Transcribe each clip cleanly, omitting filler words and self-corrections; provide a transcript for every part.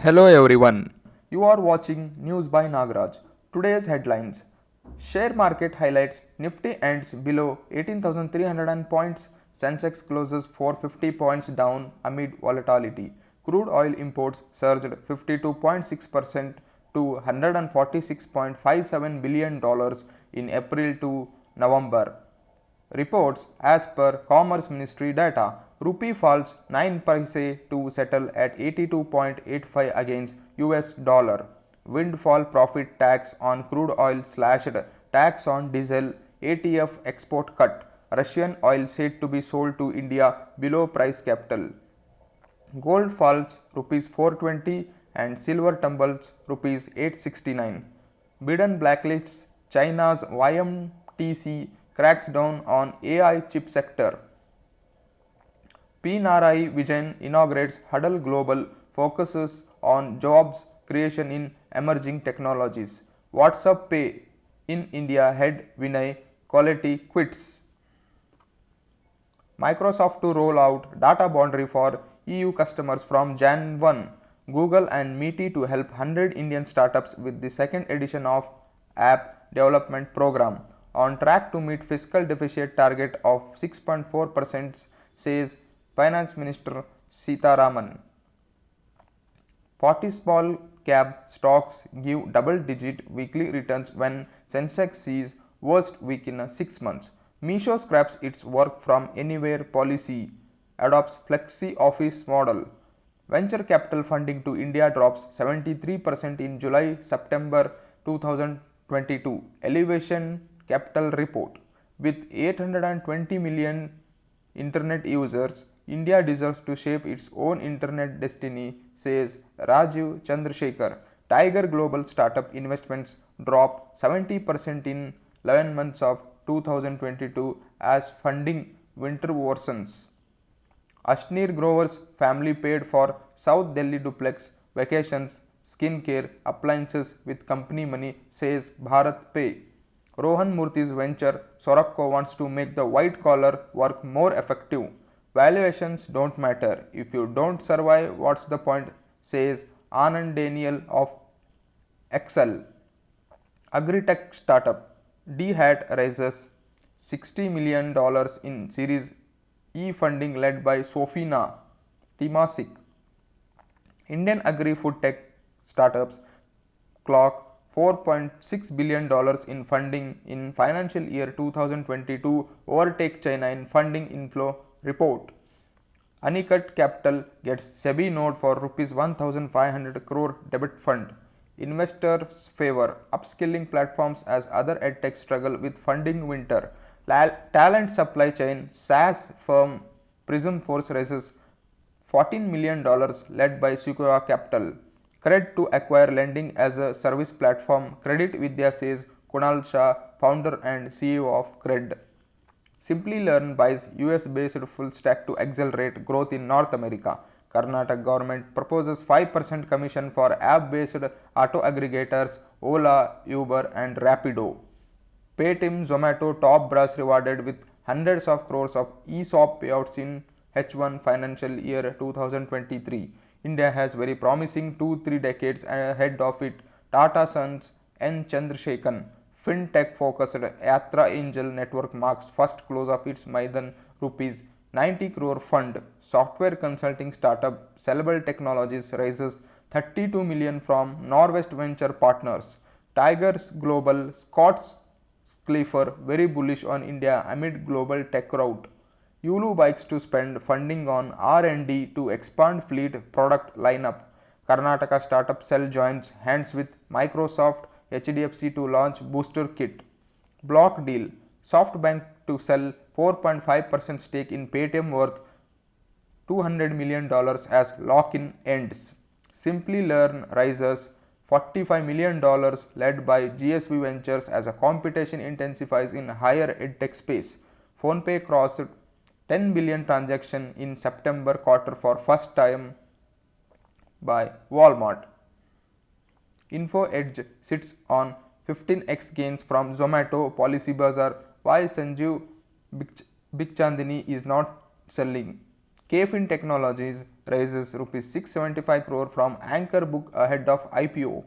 Hello everyone. You are watching News by Nagraj. Today's headlines. Share market highlights. Nifty ends below 18,300 points. Sensex closes 450 points down amid volatility. Crude oil imports surged 52.6% to $146.57 billion in April to November. Reports as per Commerce Ministry data, Rupee falls 9 paise to settle at 82.85 against US dollar. Windfall profit tax on crude oil slashed, tax on diesel, ATF export cut. Russian oil said to be sold to India below price capital. Gold falls rupees 420 and silver tumbles rupees 869. Biden blacklists. China's YMTC cracks down on AI chip sector. Pinarayi Vijayan inaugurates Huddle Global, focuses on jobs creation in emerging technologies. WhatsApp Pay in India head Vinay Quality quits. Microsoft to roll out data boundary for EU customers from Jan 1. Google and MeitY to help 100 Indian startups with the second edition of App Development Program. On track to meet fiscal deficit target of 6.4%, says Finance Minister Sitaraman. 40 small cap stocks give double-digit weekly returns when Sensex sees worst week in 6 months. Meesho scraps its work from anywhere policy, adopts flexi office model. Venture capital funding to India drops 73% in July-September 2022. Elevation Capital report. With 820 million internet users, India deserves to shape its own internet destiny, says Rajiv Chandrasekhar. Tiger Global startup investments drop 70% in 11 months of 2022 as funding winter worsens. Ashnir Grover's family paid for South Delhi duplex vacations, skincare, appliances with company money, says Bharat Pay. Rohan Murthy's venture Soracco wants to make the white collar work more effective. Valuations don't matter. If you don't survive, what's the point, says Anand Daniel of Excel. Agritech startup D-Hat raises $60 million in Series E funding led by Sofina Temasek. Indian agri-food tech startups clock $4.6 billion in funding in financial year 2022, overtake China in funding inflow report. Anicut Capital gets SEBI node for Rs 1,500 crore debit fund. Investors favor upskilling platforms as other edtech struggle with funding winter. Talent supply chain SaaS firm Prism Force raises $14 million led by Sequoia Capital. Cred to acquire lending as a service platform, Credit Vidya, says Kunal Shah, founder and CEO of Cred. Simply Learn buys US-based full stack to accelerate growth in North America. Karnataka government proposes 5% commission for app-based auto aggregators Ola, Uber and Rapido. Paytm Zomato top brass rewarded with hundreds of crores of ESOP payouts in H1 financial year 2023. India has very promising 2-3 decades ahead of it. Tata Sons N. Chandrasekhan fintech focused Yatra Angel Network marks first close of its Maidan rupees 90 crore fund. Software consulting startup Sellable Technologies raises 32 million from Norwest Venture Partners. Tigers Global Scott's Clifford very bullish on India amid global tech rout. Yulu bikes to spend funding on R&D to expand fleet product lineup. Karnataka startup Cell joins hands with Microsoft HDFC to launch booster kit. Block deal. SoftBank to sell 4.5% stake in Paytm worth $200 million as lock-in ends. Simply Learn rises $45 million led by GSV Ventures as a competition intensifies in higher edtech space. PhonePe crossed 10 billion transaction in September quarter for first time by Walmart. Info Edge sits on 15x gains from Zomato Policy Bazaar. Why Sanjeev Bikhchandani is not selling. KFin Technologies raises Rs 675 crore from anchor book ahead of IPO.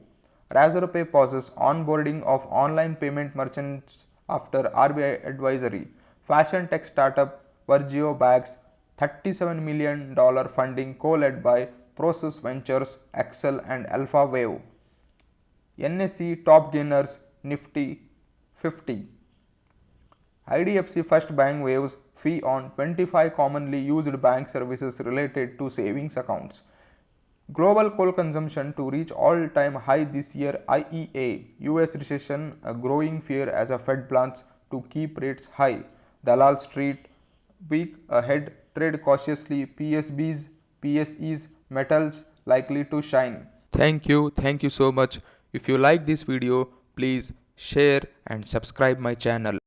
Razorpay pauses onboarding of online payment merchants after RBI advisory. Fashion tech startup Virgio bags $37 million funding co-led by Process Ventures, Excel and Alpha Wave. NSE top gainers Nifty 50. IDFC First Bank waives fee on 25 commonly used bank services related to savings accounts. Global coal consumption to reach all-time high this year. IEA. US recession, a growing fear as a Fed plans to keep rates high. Dalal Street, week ahead, trade cautiously. PSBs, PSEs, metals likely to shine. Thank you so much. If you like this video, please share and subscribe my channel.